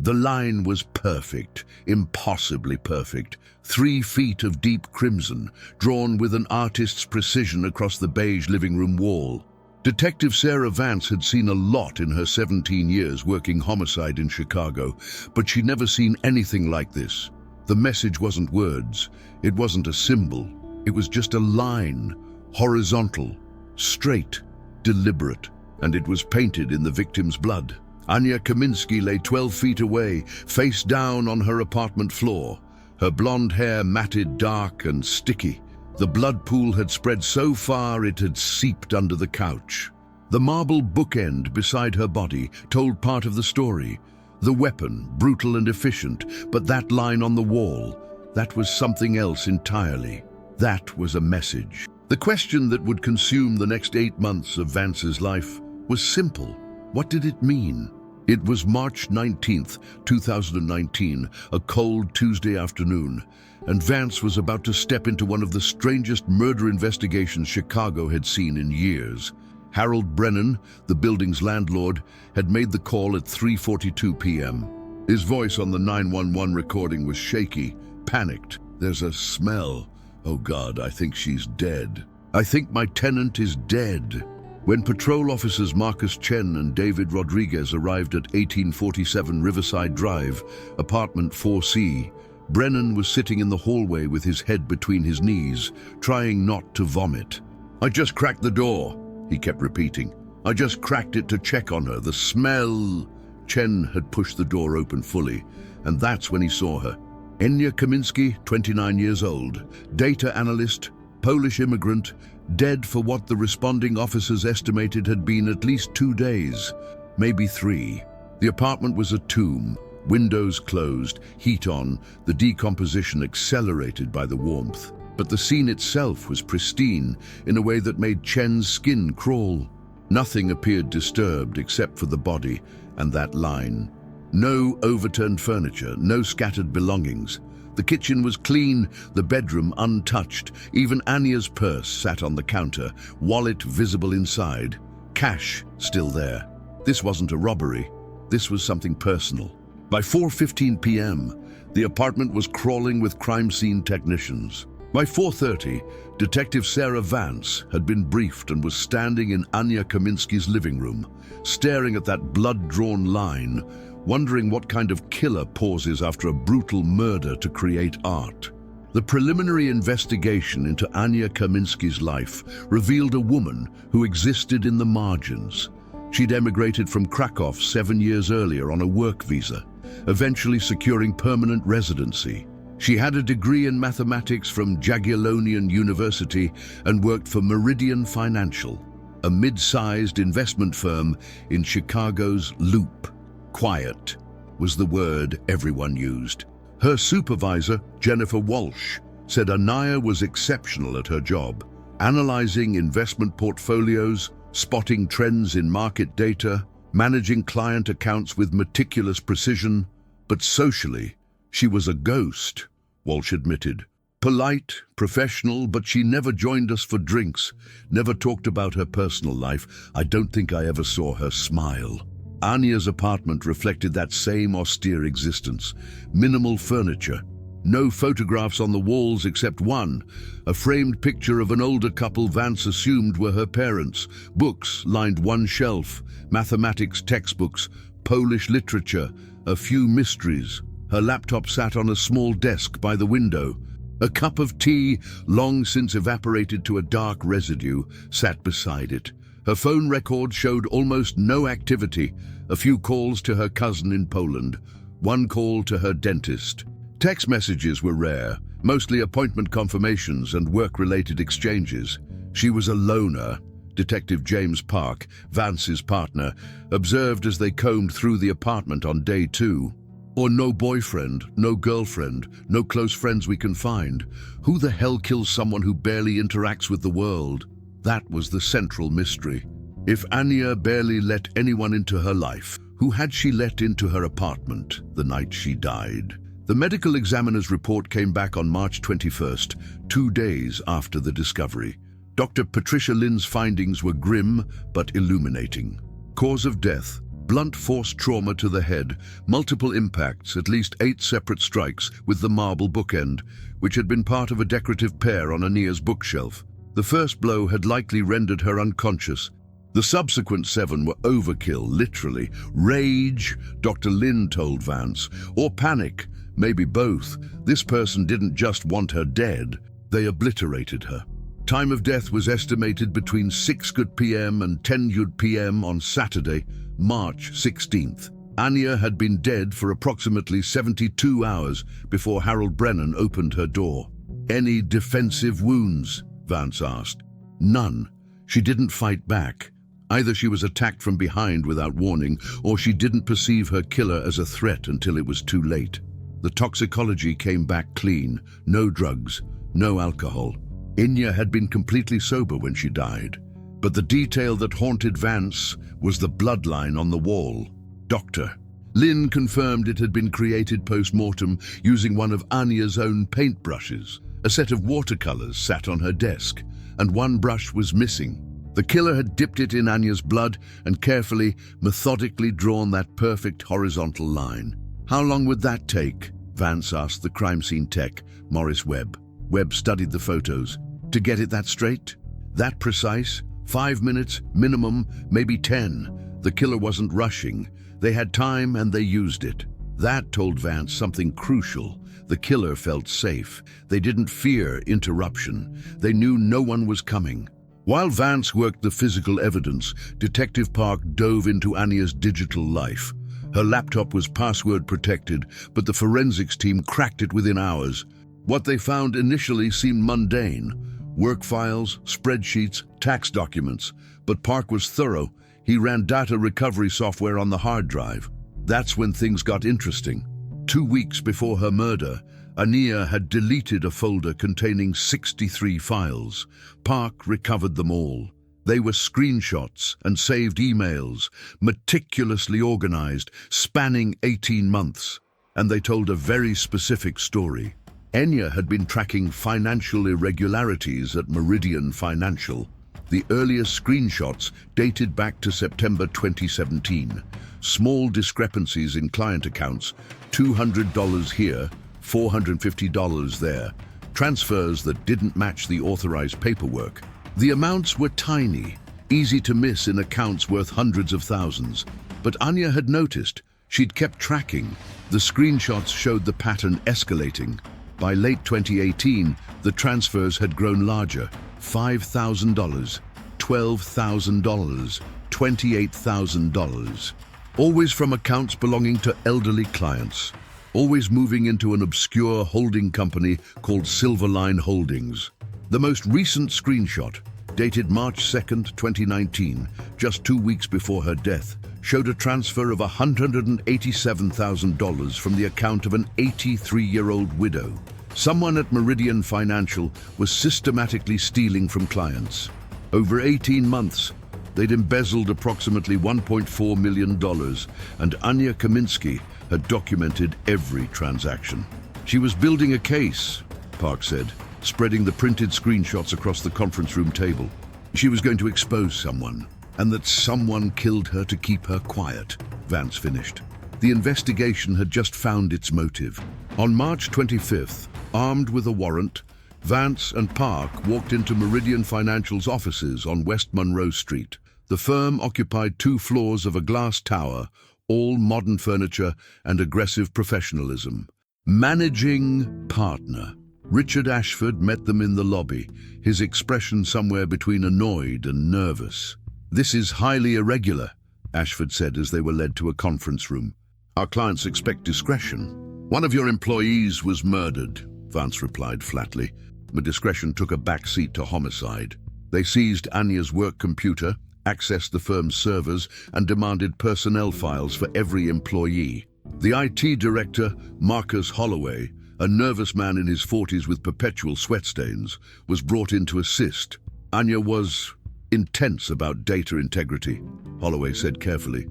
The line was perfect, impossibly perfect. 3 feet of deep crimson, drawn with an artist's precision across the beige living room wall. Detective Sarah Vance had seen a lot in her 17 years working homicide in Chicago, but she'd never seen anything like this. The message wasn't words, it wasn't a symbol, it was just a line, horizontal, straight, deliberate, and it was painted in the victim's blood. Ania Kaminski lay 12 feet away, face down on her apartment floor, her blonde hair matted dark and sticky. The blood pool had spread so far it had seeped under the couch. The marble bookend beside her body told part of the story. The weapon, brutal and efficient, but that line on the wall, that was something else entirely. That was a message. The question that would consume the next 8 months of Vance's life was simple. What did it mean? It was March 19th, 2019, a cold Tuesday afternoon, and Vance was about to step into one of the strangest murder investigations Chicago had seen in years. Harold Brennan, the building's landlord, had made the call at 3:42 p.m. His voice on the 911 recording was shaky, panicked. "There's a smell. Oh God, I think she's dead. I think my tenant is dead." When patrol officers Marcus Chen and David Rodriguez arrived at 1847 Riverside Drive, apartment 4C, Brennan was sitting in the hallway with his head between his knees, trying not to vomit. "I just cracked the door," he kept repeating. "I just cracked it to check on her. The smell." Chen had pushed the door open fully, and that's when he saw her. Ania Kaminski, 29 years old, data analyst, Polish immigrant, dead for what the responding officers estimated had been at least 2 days, maybe 3. The apartment was a tomb, windows closed, heat on, the decomposition accelerated by the warmth. But the scene itself was pristine in a way that made Chen's skin crawl. Nothing appeared disturbed except for the body and that line. No overturned furniture, no scattered belongings. The kitchen was clean, the bedroom untouched. Even Ania's purse sat on the counter, wallet visible inside. Cash still there. This wasn't a robbery. This was something personal. By 4:15 p.m., the apartment was crawling with crime scene technicians. By 4:30, Detective Sarah Vance had been briefed and was standing in Ania Kaminski's living room, staring at that blood-drawn line, wondering what kind of killer pauses after a brutal murder to create art. The preliminary investigation into Ania Kaminski's life revealed a woman who existed in the margins. She'd emigrated from Krakow 7 years earlier on a work visa, eventually securing permanent residency. She had a degree in mathematics from Jagiellonian University and worked for Meridian Financial, a mid-sized investment firm in Chicago's Loop. Quiet was the word everyone used. Her supervisor, Jennifer Walsh, said Ania was exceptional at her job, analyzing investment portfolios, spotting trends in market data, managing client accounts with meticulous precision. But socially, she was a ghost, Walsh admitted. Polite, professional, but she never joined us for drinks, never talked about her personal life. I don't think I ever saw her smile. Ania's apartment reflected that same austere existence. Minimal furniture, no photographs on the walls except one, a framed picture of an older couple Vance assumed were her parents. Books lined one shelf, mathematics textbooks, Polish literature, a few mysteries. Her laptop sat on a small desk by the window. A cup of tea, long since evaporated to a dark residue, sat beside it. Her phone record showed almost no activity, a few calls to her cousin in Poland, one call to her dentist. Text messages were rare, mostly appointment confirmations and work-related exchanges. She was a loner, Detective James Park, Vance's partner, observed as they combed through the apartment on day 2. Or no boyfriend, no girlfriend, no close friends we can find. Who the hell kills someone who barely interacts with the world? That was the central mystery. If Ania barely let anyone into her life, who had she let into her apartment the night she died? The medical examiner's report came back on March 21st, 2 days after the discovery. Dr. Patricia Lynn's findings were grim but illuminating. Cause of death: Blunt force trauma to the head, multiple impacts, at least 8 separate strikes with the marble bookend, which had been part of a decorative pair on Ania's bookshelf. The first blow had likely rendered her unconscious. The subsequent 7 were overkill, literally. Rage, Dr. Lin told Vance, or panic, maybe both. This person didn't just want her dead, they obliterated her. Time of death was estimated between 6 p.m. and 10 p.m. on Saturday, March 16th. Ania had been dead for approximately 72 hours before Harold Brennan opened her door. Any defensive wounds? Vance asked. None. She didn't fight back. Either she was attacked from behind without warning, or she didn't perceive her killer as a threat until it was too late. The toxicology came back clean. No drugs, no alcohol. Ania had been completely sober when she died. But the detail that haunted Vance was the bloodline on the wall. Dr. Lin confirmed it had been created post-mortem using one of Ania's own paintbrushes. A set of watercolors sat on her desk, and one brush was missing. The killer had dipped it in Ania's blood and carefully, methodically drawn that perfect horizontal line. How long would that take? Vance asked the crime scene tech, Morris Webb. Webb studied the photos. To get it that straight? That precise? 5 minutes, minimum, maybe 10. The killer wasn't rushing. They had time and they used it. That told Vance something crucial. The killer felt safe. They didn't fear interruption. They knew no one was coming. While Vance worked the physical evidence, Detective Park dove into Ania's digital life. Her laptop was password protected, but the forensics team cracked it within hours. What they found initially seemed mundane. Work files, spreadsheets, tax documents. But Park was thorough. He ran data recovery software on the hard drive. That's when things got interesting. 2 weeks before her murder, Ania had deleted a folder containing 63 files. Park recovered them all. They were screenshots and saved emails, meticulously organized, spanning 18 months. And they told a very specific story. Ania had been tracking financial irregularities at Meridian Financial. The earliest screenshots dated back to September 2017. Small discrepancies in client accounts, $200 here, $450 there. Transfers that didn't match the authorized paperwork. The amounts were tiny, easy to miss in accounts worth hundreds of thousands. But Ania had noticed. She'd kept tracking. The screenshots showed the pattern escalating. By late 2018, the transfers had grown larger. $5,000, $12,000, $28,000. Always from accounts belonging to elderly clients. Always moving into an obscure holding company called Silverline Holdings. The most recent screenshot, dated March 2nd, 2019, just 2 weeks before her death, showed a transfer of $187,000 from the account of an 83-year-old widow. Someone at Meridian Financial was systematically stealing from clients. Over 18 months, they'd embezzled approximately $1.4 million, and Ania Kaminski had documented every transaction. She was building a case, Park said, spreading the printed screenshots across the conference room table. She was going to expose someone, and that someone killed her to keep her quiet, Vance finished. The investigation had just found its motive. On March 25th, armed with a warrant, Vance and Park walked into Meridian Financial's offices on West Monroe Street. The firm occupied 2 floors of a glass tower, all modern furniture and aggressive professionalism. Managing partner Richard Ashford met them in the lobby, his expression somewhere between annoyed and nervous. "This is highly irregular," Ashford said as they were led to a conference room. "Our clients expect discretion." "One of your employees was murdered," Vance replied flatly. But discretion took a back seat to homicide. They seized Ania's work computer, accessed the firm's servers, and demanded personnel files for every employee. The IT director, Marcus Holloway, a nervous man in his 40s with perpetual sweat stains, was brought in to assist. Ania was intense about data integrity, Holloway said carefully.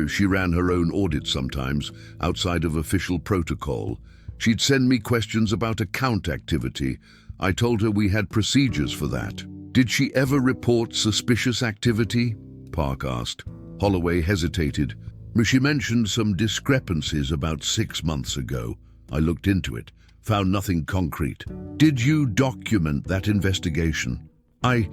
She ran her own audits sometimes, outside of official protocol. She'd send me questions about account activity. I told her we had procedures for that. "Did she ever report suspicious activity?" Park asked. Holloway hesitated. She mentioned some discrepancies about 6 months ago. I looked into it, found nothing concrete. Did you document that investigation? I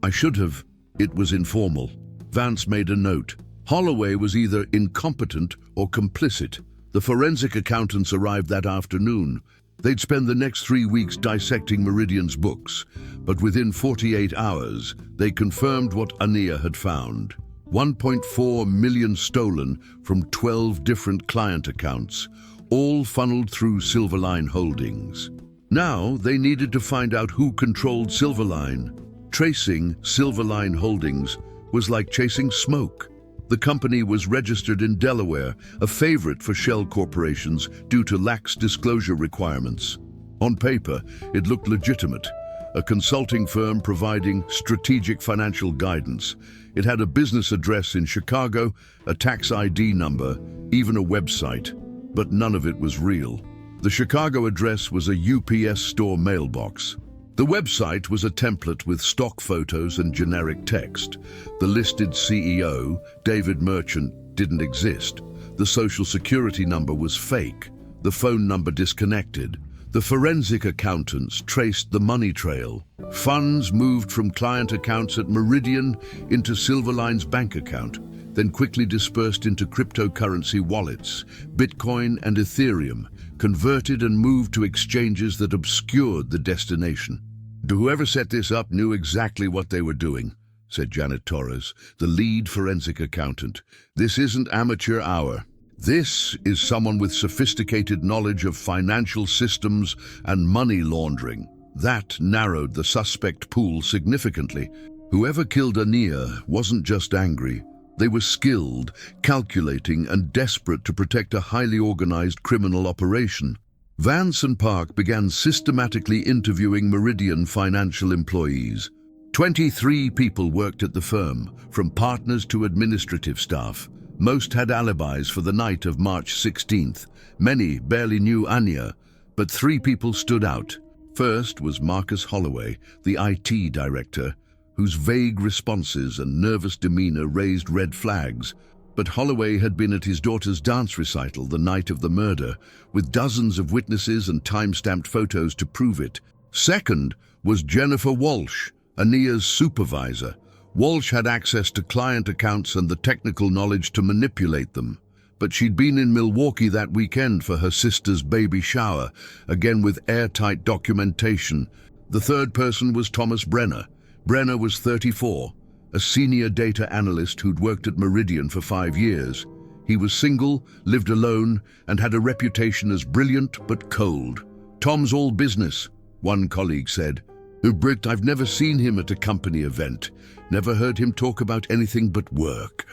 should have. It was informal. Vance made a note. Holloway was either incompetent or complicit. The forensic accountants arrived that afternoon. They'd spend the next 3 weeks dissecting Meridian's books, but within 48 hours, they confirmed what Ania had found. 1.4 million stolen from 12 different client accounts, all funneled through Silverline Holdings. Now they needed to find out who controlled Silverline. Tracing Silverline Holdings was like chasing smoke. The company was registered in Delaware, a favorite for shell corporations due to lax disclosure requirements. On paper, it looked legitimate, a consulting firm providing strategic financial guidance. It had a business address in Chicago, a tax ID number, even a website, but none of it was real. The Chicago address was a UPS store mailbox. The website was a template with stock photos and generic text. The listed CEO, David Merchant, didn't exist. The social security number was fake. The phone number disconnected. The forensic accountants traced the money trail. Funds moved from client accounts at Meridian into Silverline's bank account, then quickly dispersed into cryptocurrency wallets, Bitcoin and Ethereum, converted and moved to exchanges that obscured the destination. Whoever set this up knew exactly what they were doing, said Janet Torres, the lead forensic accountant. This isn't amateur hour. This is someone with sophisticated knowledge of financial systems and money laundering. That narrowed the suspect pool significantly. Whoever killed Ania wasn't just angry. They were skilled, calculating, and desperate to protect a highly organized criminal operation. Vance and Park began systematically interviewing Meridian financial employees. 23 people worked at the firm, from partners to administrative staff. Most had alibis for the night of March 16th. Many barely knew Ania, but 3 people stood out. First was Marcus Holloway, the IT director, whose vague responses and nervous demeanor raised red flags. But Holloway had been at his daughter's dance recital the night of the murder, with dozens of witnesses and time-stamped photos to prove it. Second was Jennifer Walsh, Ania's supervisor. Walsh had access to client accounts and the technical knowledge to manipulate them. But she'd been in Milwaukee that weekend for her sister's baby shower, again with airtight documentation. The third person was Thomas Brenner. Brenner was 34, a senior data analyst who'd worked at Meridian for 5 years. He was single, lived alone, and had a reputation as brilliant but cold. "Tom's all business," one colleague said. "Britt, I've never seen him at a company event. Never heard him talk about anything but work."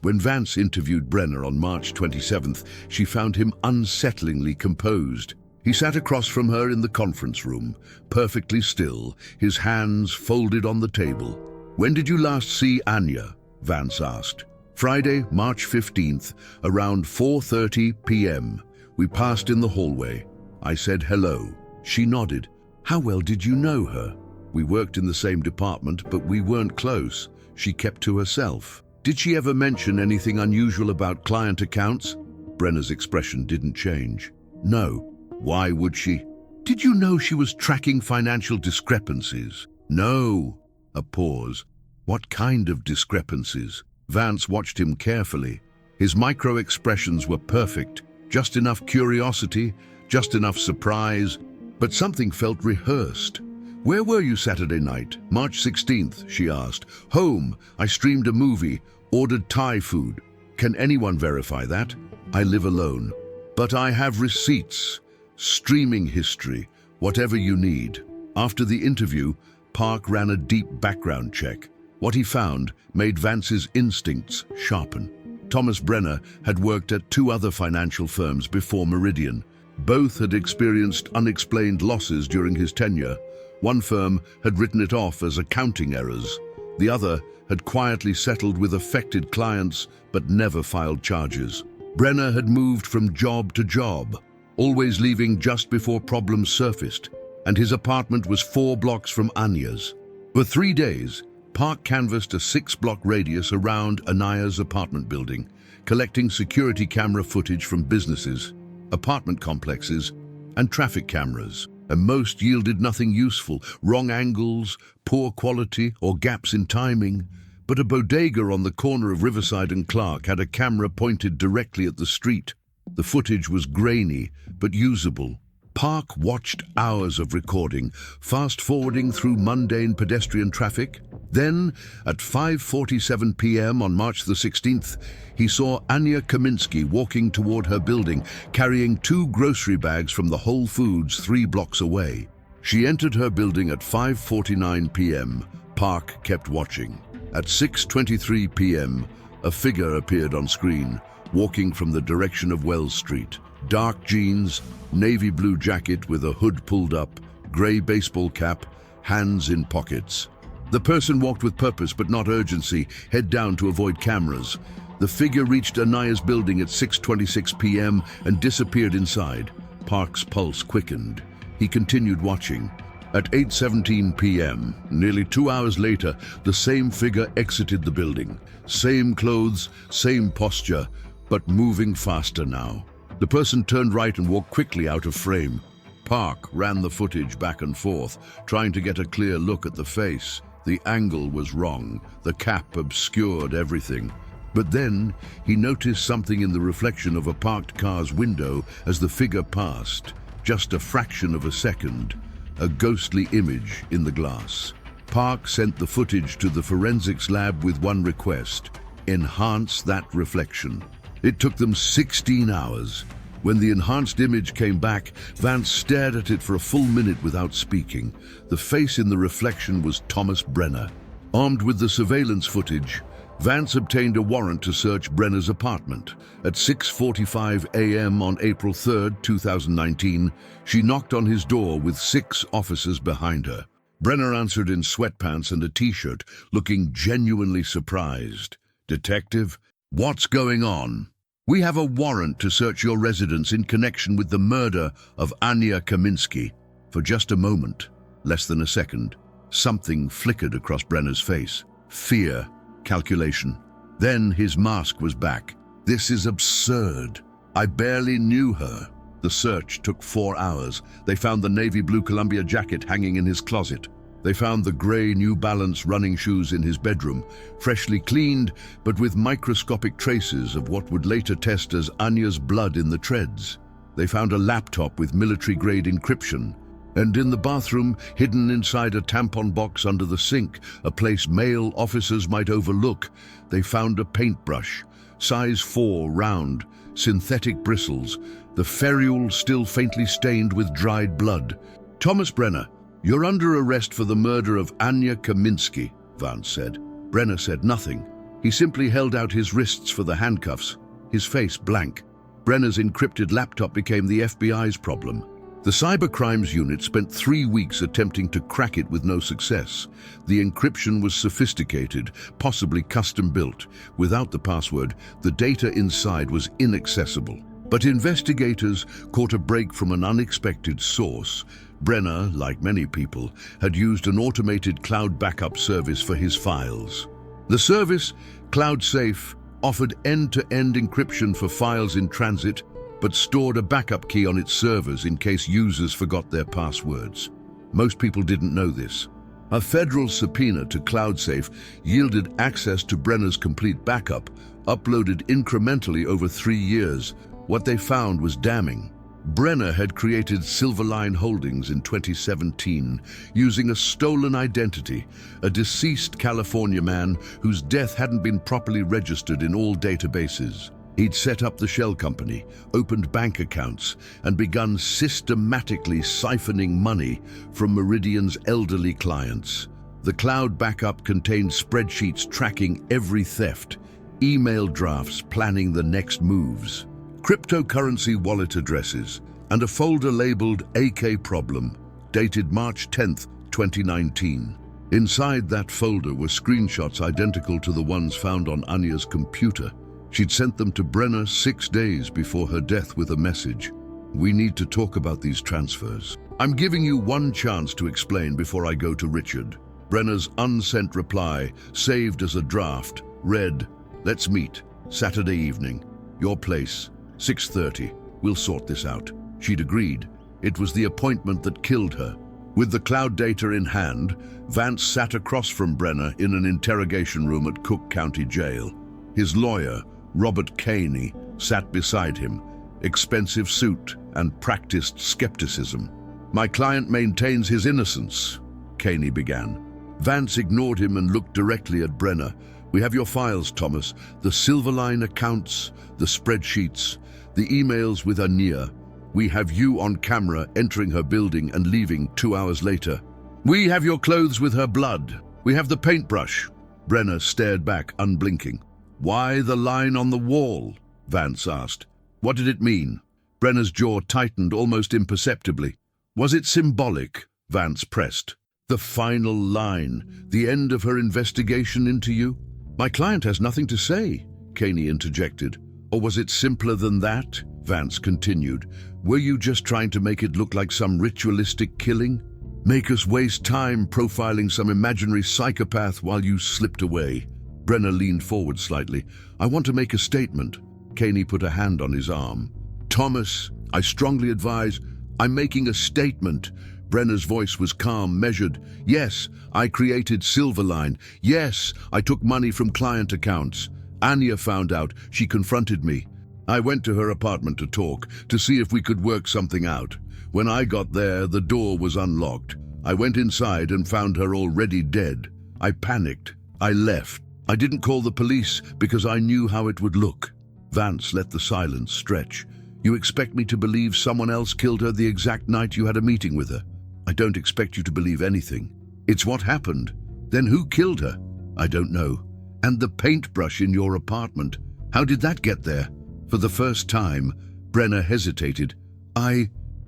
When Vance interviewed Brenner on March 27th, she found him unsettlingly composed. He sat across from her in the conference room, perfectly still, his hands folded on the table. "When did you last see Ania?" Vance asked. "Friday, March 15th, around 4:30 p.m. We passed in the hallway. I said hello. She nodded. How well did you know her?" "We worked in the same department, but we weren't close." She kept to herself. "Did she ever mention anything unusual about client accounts?" Brenner's expression didn't change. "No." "Why would she?" "Did you know she was tracking financial discrepancies?" "No." A pause. "What kind of discrepancies?" Vance watched him carefully. His micro-expressions were perfect. Just enough curiosity, just enough surprise, but something felt rehearsed. "Where were you Saturday night?" "March 16th, she asked. "Home. I streamed a movie, ordered Thai food." "Can anyone verify that?" "I live alone. But I have receipts, streaming history, whatever you need." After the interview, Park ran a deep background check. What he found made Vance's instincts sharpen. Thomas Brenner had worked at 2 other financial firms before Meridian. Both had experienced unexplained losses during his tenure. One firm had written it off as accounting errors. The other had quietly settled with affected clients but never filed charges. Brenner had moved from job to job, always leaving just before problems surfaced, and his apartment was 4 blocks from Ania's. For 3 days, Park canvassed a 6-block radius around Ania's apartment building, collecting security camera footage from businesses, apartment complexes, and traffic cameras. And most yielded nothing useful: wrong angles, poor quality, or gaps in timing. But a bodega on the corner of Riverside and Clark had a camera pointed directly at the street. The footage was grainy, but usable. Park watched hours of recording, fast-forwarding through mundane pedestrian traffic. Then, at 5:47 p.m. on March the 16th, he saw Ania Kaminski walking toward her building, carrying 2 grocery bags from the Whole Foods 3 blocks away. She entered her building at 5:49 p.m. Park kept watching. At 6:23 p.m., a figure appeared on screen, walking from the direction of Wells Street. Dark jeans, navy blue jacket with a hood pulled up, gray baseball cap, hands in pockets. The person walked with purpose but not urgency, head down to avoid cameras. The figure reached Ania's building at 6:26 p.m. and disappeared inside. Park's pulse quickened. He continued watching. At 8:17 p.m., nearly 2 hours later, the same figure exited the building. Same clothes, same posture, but moving faster now. The person turned right and walked quickly out of frame. Park ran the footage back and forth, trying to get a clear look at the face. The angle was wrong. The cap obscured everything. But then he noticed something in the reflection of a parked car's window as the figure passed. Just a fraction of a second. A ghostly image in the glass. Park sent the footage to the forensics lab with one request: enhance that reflection. It took them 16 hours. When the enhanced image came back, Vance stared at it for a full minute without speaking. The face in the reflection was Thomas Brenner. Armed with the surveillance footage, Vance obtained a warrant to search Brenner's apartment. At 6:45 a.m. on April 3, 2019, she knocked on his door with 6 officers behind her. Brenner answered in sweatpants and a t-shirt, looking genuinely surprised. "Detective, what's going on?" "We have a warrant to search your residence in connection with the murder of Ania Kaminski." For just a moment, less than a second, something flickered across Brenner's face. Fear. Calculation. Then his mask was back. "This is absurd. I barely knew her." The search took 4 hours. They found the navy blue Columbia jacket hanging in his closet. They found the gray New Balance running shoes in his bedroom, freshly cleaned, but with microscopic traces of what would later test as Ania's blood in the treads. They found a laptop with military-grade encryption. And in the bathroom, hidden inside a tampon box under the sink, a place male officers might overlook, they found a paintbrush, size 4, round, synthetic bristles, the ferrule still faintly stained with dried blood. "Thomas Brenner, you're under arrest for the murder of Ania Kaminski," Vance said. Brenner said nothing. He simply held out his wrists for the handcuffs, his face blank. Brenner's encrypted laptop became the FBI's problem. The cybercrimes unit spent 3 weeks attempting to crack it with no success. The encryption was sophisticated, possibly custom-built. Without the password, the data inside was inaccessible. But investigators caught a break from an unexpected source. Brenner, like many people, had used an automated cloud backup service for his files. The service, CloudSafe, offered end-to-end encryption for files in transit, but stored a backup key on its servers in case users forgot their passwords. Most people didn't know this. A federal subpoena to CloudSafe yielded access to Brenner's complete backup, uploaded incrementally over 3 years. What they found was damning. Brenner had created Silverline Holdings in 2017 using a stolen identity, a deceased California man whose death hadn't been properly registered in all databases. He'd set up the shell company, opened bank accounts, and begun systematically siphoning money from Meridian's elderly clients. The cloud backup contained spreadsheets tracking every theft, email drafts planning the next moves, cryptocurrency wallet addresses, and a folder labeled AK Problem, dated March 10, 2019. Inside that folder were screenshots identical to the ones found on Ania's computer. She'd sent them to Brenner 6 days before her death with a message: "We need to talk about these transfers. I'm giving you one chance to explain before I go to Richard." Brenner's unsent reply, saved as a draft, read, "Let's meet. Saturday evening. Your place. 6:30. We'll sort this out. She'd agreed. It was the appointment that killed her. With the cloud data in hand, Vance sat across from Brenner in an interrogation room at Cook County Jail. His lawyer, Robert Caney, sat beside him, expensive suit and practiced skepticism. "My client maintains his innocence," Caney began. Vance ignored him and looked directly at Brenner. "We have your files, Thomas. The Silverline accounts, the spreadsheets, the emails with Ania. We have you on camera entering her building and leaving 2 hours later. We have your clothes with her blood. We have the paintbrush." Brenner stared back, unblinking. "Why the line on the wall?" Vance asked. "What did it mean?" Brenner's jaw tightened almost imperceptibly. "Was it symbolic?" Vance pressed. "The final line, the end of her investigation into you?" "My client has nothing to say," Caney interjected. "Or was it simpler than that?" Vance continued. "Were you just trying to make it look like some ritualistic killing? Make us waste time profiling some imaginary psychopath while you slipped away?" Brenner leaned forward slightly. "I want to make a statement." Caney put a hand on his arm. "Thomas, I strongly advise. I'm making a statement." Brenner's voice was calm, measured. "Yes, I created Silverline. Yes, I took money from client accounts. Ania found out. She confronted me. I went to her apartment to talk, to see if we could work something out. When I got there, the door was unlocked. I went inside and found her already dead. I panicked. I left. I didn't call the police because I knew how it would look." Vance let the silence stretch. "You expect me to believe someone else killed her the exact night you had a meeting with her? I don't expect you to believe anything. It's what happened. Then who killed her? I don't know. And the paintbrush in your apartment, how did that get there?" For the first time, Brenner hesitated.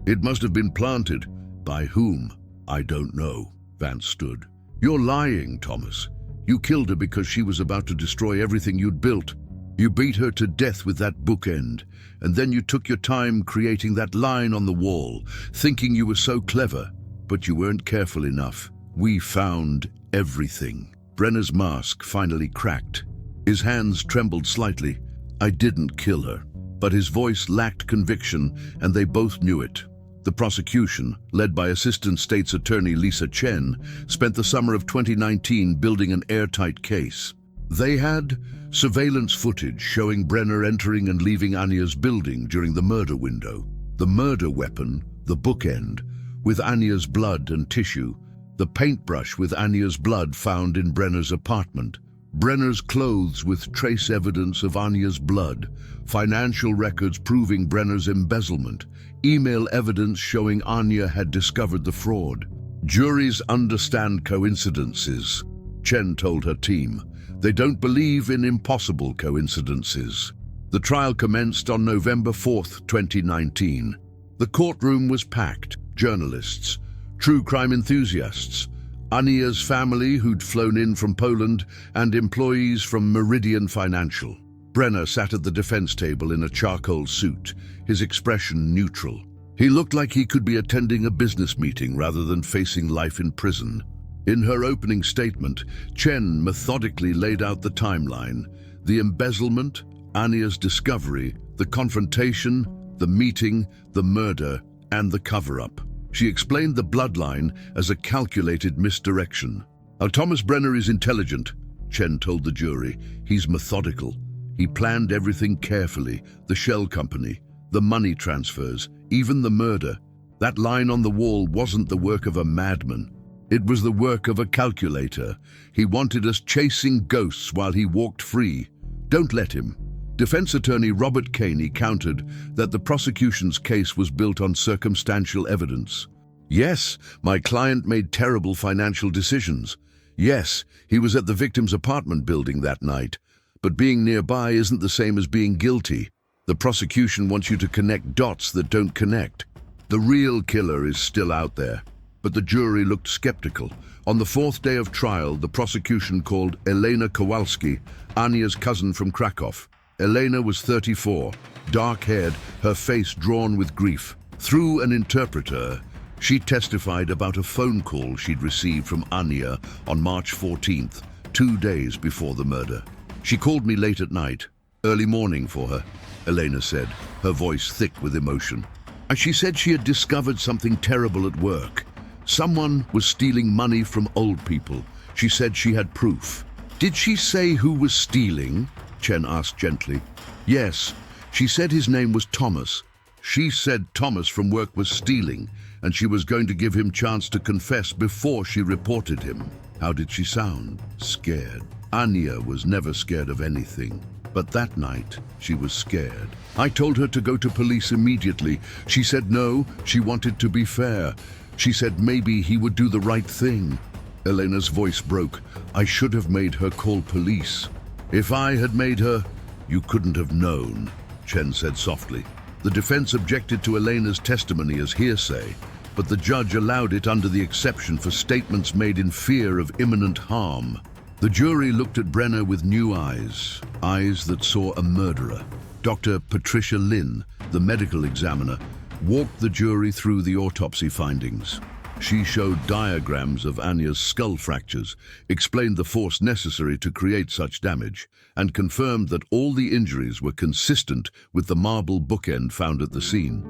It must have been planted. By whom? I don't know." Vance stood. "You're lying, Thomas. You killed her because she was about to destroy everything you'd built. You beat her to death with that bookend, and then you took your time creating that line on the wall, thinking you were so clever, but you weren't careful enough. We found everything." Brenner's mask finally cracked. His hands trembled slightly. "I didn't kill her." But his voice lacked conviction, and they both knew it. The prosecution, led by Assistant State's Attorney Lisa Chen, spent the summer of 2019 building an airtight case. They had surveillance footage showing Brenner entering and leaving Ania's building during the murder window. The murder weapon, the bookend, with Ania's blood and tissue. The paintbrush with Ania's blood found in Brenner's apartment. Brenner's clothes with trace evidence of Ania's blood. Financial records proving Brenner's embezzlement. Email evidence showing Ania had discovered the fraud. "Juries understand coincidences," Chen told her team. "They don't believe in impossible coincidences." The trial commenced on November 4th, 2019. The courtroom was packed. Journalists, true crime enthusiasts, Ania's family who'd flown in from Poland, and employees from Meridian Financial. Brenner sat at the defense table in a charcoal suit, his expression neutral. He looked like he could be attending a business meeting rather than facing life in prison. In her opening statement, Chen methodically laid out the timeline: the embezzlement, Ania's discovery, the confrontation, the meeting, the murder, and the cover-up. She explained the bloodline as a calculated misdirection. "Thomas Brenner is intelligent," Chen told the jury. "He's methodical. He planned everything carefully, the shell company, the money transfers, even the murder. That line on the wall wasn't the work of a madman. It was the work of a calculator. He wanted us chasing ghosts while he walked free. Don't let him." Defense attorney Robert Caney countered that the prosecution's case was built on circumstantial evidence. "Yes, my client made terrible financial decisions. Yes, he was at the victim's apartment building that night. But being nearby isn't the same as being guilty. The prosecution wants you to connect dots that don't connect. The real killer is still out there." But the jury looked skeptical. On the fourth day of trial, the prosecution called Elena Kowalski, Ania's cousin from Krakow. Elena was 34, dark-haired, her face drawn with grief. Through an interpreter, she testified about a phone call she'd received from Ania on March 14th, 2 days before the murder. "She called me late at night. Early morning for her, Elena said, her voice thick with emotion. And she said she had discovered something terrible at work. Someone was stealing money from old people. She said she had proof. Did she say who was stealing? Chen asked gently. Yes, she said his name was Thomas. She said Thomas from work was stealing, and she was going to give him chance to confess before she reported him. How did she sound? Scared. Ania was never scared of anything. But that night, she was scared. I told her to go to police immediately. She said no, she wanted to be fair. She said maybe he would do the right thing. Elena's voice broke. I should have made her call police. If I had made her, you couldn't have known, Chen said softly. The defense objected to Elena's testimony as hearsay, but the judge allowed it under the exception for statements made in fear of imminent harm. The jury looked at Brenner with new eyes, eyes that saw a murderer. Dr. Patricia Lin, the medical examiner, walked the jury through the autopsy findings. She showed diagrams of Ania's skull fractures, explained the force necessary to create such damage, and confirmed that all the injuries were consistent with the marble bookend found at the scene.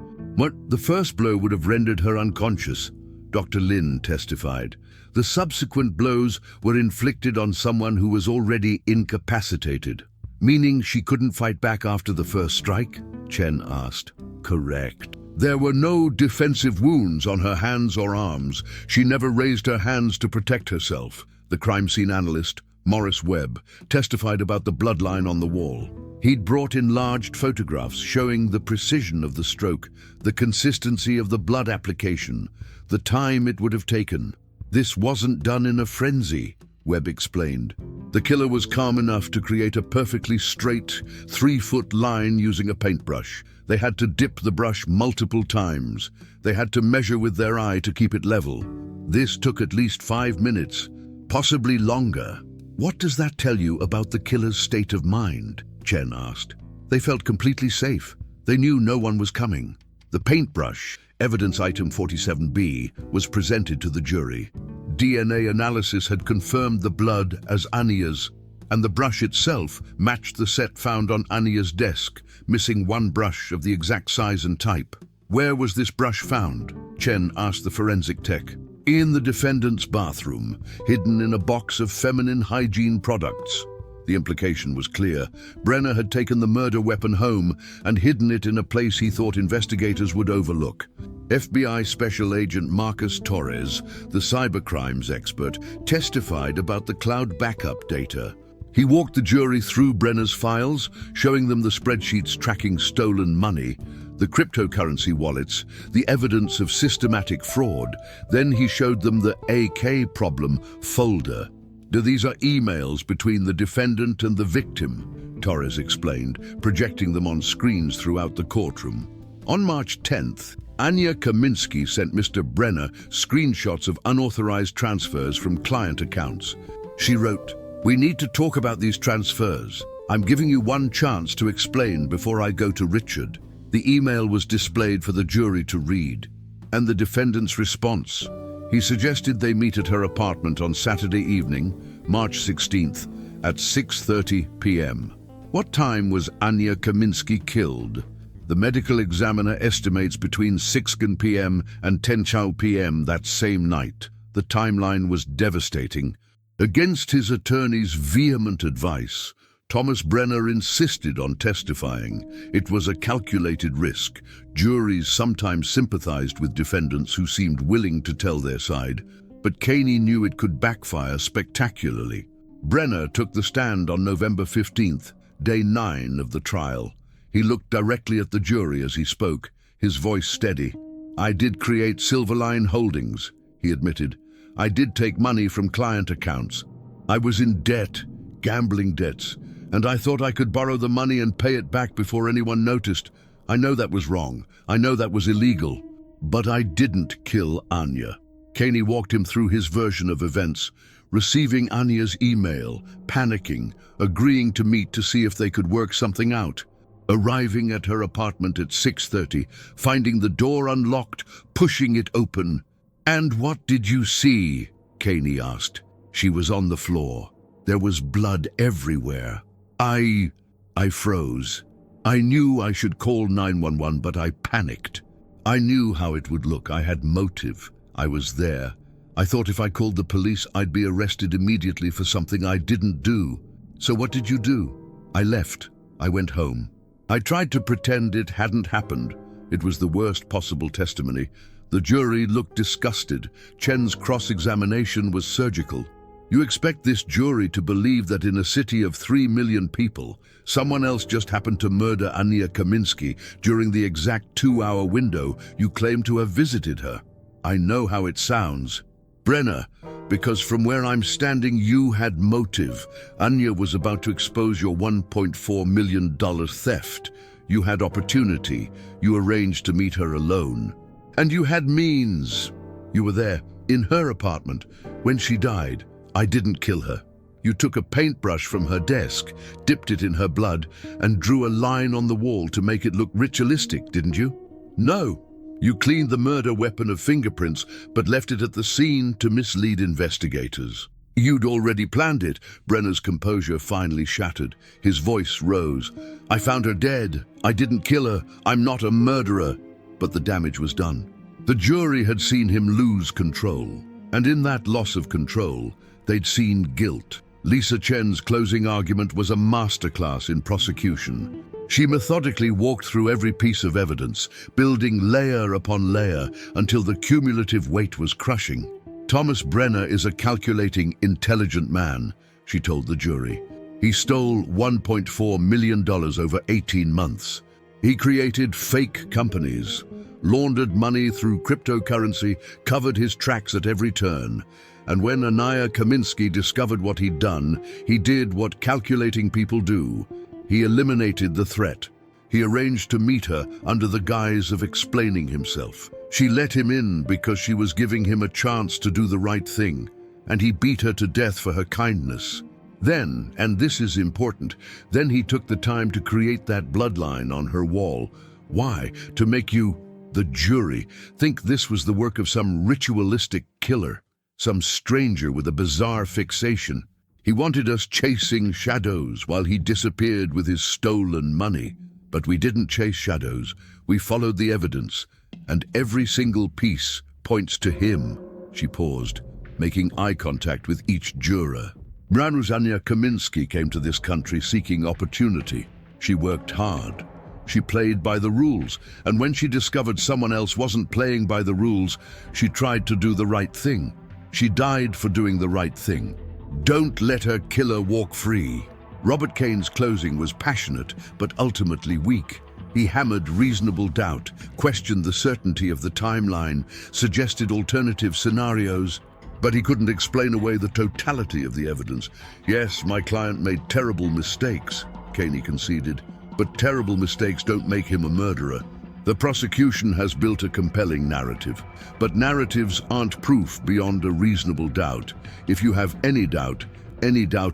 The first blow would have rendered her unconscious, Dr. Lin testified. The subsequent blows were inflicted on someone who was already incapacitated. Meaning she couldn't fight back after the first strike? Chen asked. Correct. There were no defensive wounds on her hands or arms. She never raised her hands to protect herself. The crime scene analyst, Morris Webb, testified about the bloodline on the wall. He'd brought enlarged photographs showing the precision of the stroke, the consistency of the blood application, the time it would have taken. This wasn't done in a frenzy, Webb explained. The killer was calm enough to create a perfectly straight, 3-foot line using a paintbrush. They had to dip the brush multiple times. They had to measure with their eye to keep it level. This took at least 5 minutes, possibly longer. What does that tell you about the killer's state of mind? Chen asked. They felt completely safe. They knew no one was coming. The paintbrush, evidence item 47B, was presented to the jury. DNA analysis had confirmed the blood as Ania's, and the brush itself matched the set found on Ania's desk, missing one brush of the exact size and type. Where was this brush found? Chen asked the forensic tech. In the defendant's bathroom, hidden in a box of feminine hygiene products. The implication was clear. Brenner had taken the murder weapon home and hidden it in a place he thought investigators would overlook. FBI Special Agent Marcus Torres, the cybercrimes expert, testified about the cloud backup data. He walked the jury through Brenner's files, showing them the spreadsheets tracking stolen money, the cryptocurrency wallets, the evidence of systematic fraud. Then he showed them the AK problem folder. These are emails between the defendant and the victim, Torres explained, projecting them on screens throughout the courtroom. On March 10th, Ania Kaminski sent Mr. Brenner screenshots of unauthorized transfers from client accounts. She wrote, "We need to talk about these transfers. I'm giving you one chance to explain before I go to Richard." The email was displayed for the jury to read. And the defendant's response. He suggested they meet at her apartment on Saturday evening, March 16th, at 6:30 p.m. What time was Ania Kaminski killed? The medical examiner estimates between 6 p.m. and 10 p.m. that same night. The timeline was devastating. Against his attorney's vehement advice, Thomas Brenner insisted on testifying. It was a calculated risk. Juries sometimes sympathized with defendants who seemed willing to tell their side, but Caney knew it could backfire spectacularly. Brenner took the stand on November 15th, day 9 of the trial. He looked directly at the jury as he spoke, his voice steady. "I did create Silverline Holdings," he admitted. "I did take money from client accounts. I was in debt, gambling debts, and I thought I could borrow the money and pay it back before anyone noticed. I know that was wrong. I know that was illegal. But I didn't kill Ania." Caney walked him through his version of events, receiving Ania's email, panicking, agreeing to meet to see if they could work something out. Arriving at her apartment at 6:30, finding the door unlocked, pushing it open. "And what did you see?" Caney asked. She was on the floor. There was blood everywhere. I froze. I knew I should call 911, but I panicked. I knew how it would look. I had motive. I was there. I thought if I called the police, I'd be arrested immediately for something I didn't do. So what did you do? I left. I went home. I tried to pretend it hadn't happened. It was the worst possible testimony. The jury looked disgusted. Chen's cross-examination was surgical. You expect this jury to believe that in a city of 3 million people, someone else just happened to murder Ania Kaminski during the exact 2-hour window you claim to have visited her. I know how it sounds. Brenner, because from where I'm standing, you had motive. Ania was about to expose your $1.4 million theft. You had opportunity. You arranged to meet her alone. And you had means. You were there, in her apartment, when she died. I didn't kill her. You took a paintbrush from her desk, dipped it in her blood, and drew a line on the wall to make it look ritualistic, didn't you? No. You cleaned the murder weapon of fingerprints, but left it at the scene to mislead investigators. You'd already planned it. Brenner's composure finally shattered. His voice rose. I found her dead. I didn't kill her. I'm not a murderer. But the damage was done. The jury had seen him lose control. And in that loss of control, they'd seen guilt. Lisa Chen's closing argument was a masterclass in prosecution. She methodically walked through every piece of evidence, building layer upon layer until the cumulative weight was crushing. Thomas Brenner is a calculating, intelligent man, she told the jury. He stole $1.4 million over 18 months. He created fake companies, laundered money through cryptocurrency, covered his tracks at every turn. And when Ania Kaminski discovered what he'd done, he did what calculating people do. He eliminated the threat. He arranged to meet her under the guise of explaining himself. She let him in because she was giving him a chance to do the right thing, and he beat her to death for her kindness. Then, and this is important, then he took the time to create that bloodline on her wall. Why? To make you, the jury, think this was the work of some ritualistic killer, some stranger with a bizarre fixation. He wanted us chasing shadows while he disappeared with his stolen money. But we didn't chase shadows. We followed the evidence, and every single piece points to him. She paused, making eye contact with each juror. Ania Kaminski came to this country seeking opportunity. She worked hard. She played by the rules, and when she discovered someone else wasn't playing by the rules, she tried to do the right thing. She died for doing the right thing. Don't let her killer walk free. Robert Kane's closing was passionate, but ultimately weak. He hammered reasonable doubt, questioned the certainty of the timeline, suggested alternative scenarios, but he couldn't explain away the totality of the evidence. Yes, my client made terrible mistakes, Kane conceded, but terrible mistakes don't make him a murderer. The prosecution has built a compelling narrative, but narratives aren't proof beyond a reasonable doubt. If you have any doubt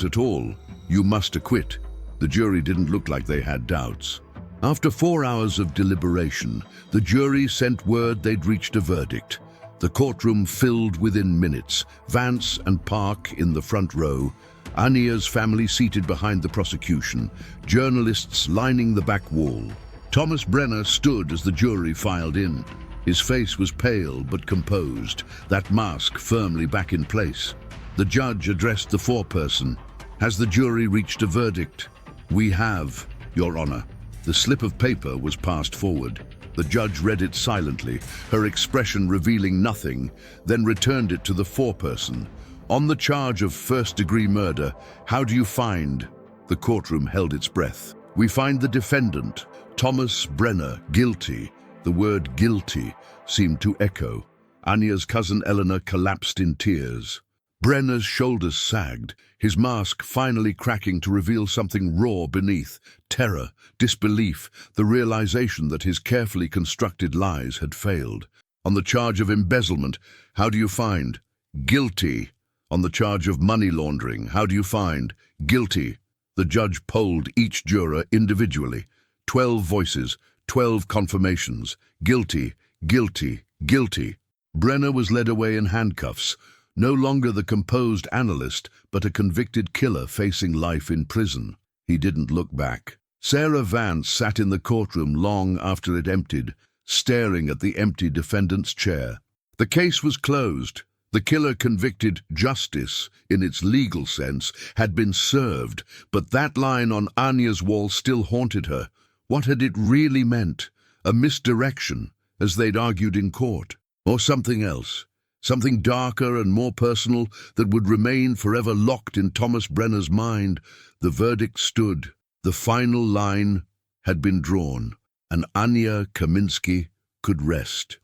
at all, you must acquit. The jury didn't look like they had doubts. After 4 hours of deliberation, the jury sent word they'd reached a verdict. The courtroom filled within minutes, Vance and Park in the front row, Ania's family seated behind the prosecution, journalists lining the back wall. Thomas Brenner stood as the jury filed in. His face was pale but composed, that mask firmly back in place. The judge addressed the foreperson. Has the jury reached a verdict? We have, Your Honor. The slip of paper was passed forward. The judge read it silently, her expression revealing nothing, then returned it to the foreperson. On the charge of first-degree murder, how do you find? The courtroom held its breath. We find the defendant, Thomas Brenner, guilty. The word guilty seemed to echo. Ania's cousin Eleanor collapsed in tears. Brenner's shoulders sagged, his mask finally cracking to reveal something raw beneath. Terror, disbelief, the realization that his carefully constructed lies had failed. On the charge of embezzlement, how do you find? Guilty. On the charge of money laundering, how do you find? Guilty. The judge polled each juror individually. 12 voices, 12 confirmations. Guilty, guilty, guilty. Brenner was led away in handcuffs, no longer the composed analyst, but a convicted killer facing life in prison. He didn't look back. Sarah Vance sat in the courtroom long after it emptied, staring at the empty defendant's chair. The case was closed. The killer convicted, justice, in its legal sense, had been served, but that line on Ania's wall still haunted her. What had it really meant? A misdirection, as they'd argued in court? Or something else? Something darker and more personal that would remain forever locked in Thomas Brenner's mind? The verdict stood. The final line had been drawn, and Ania Kaminski could rest.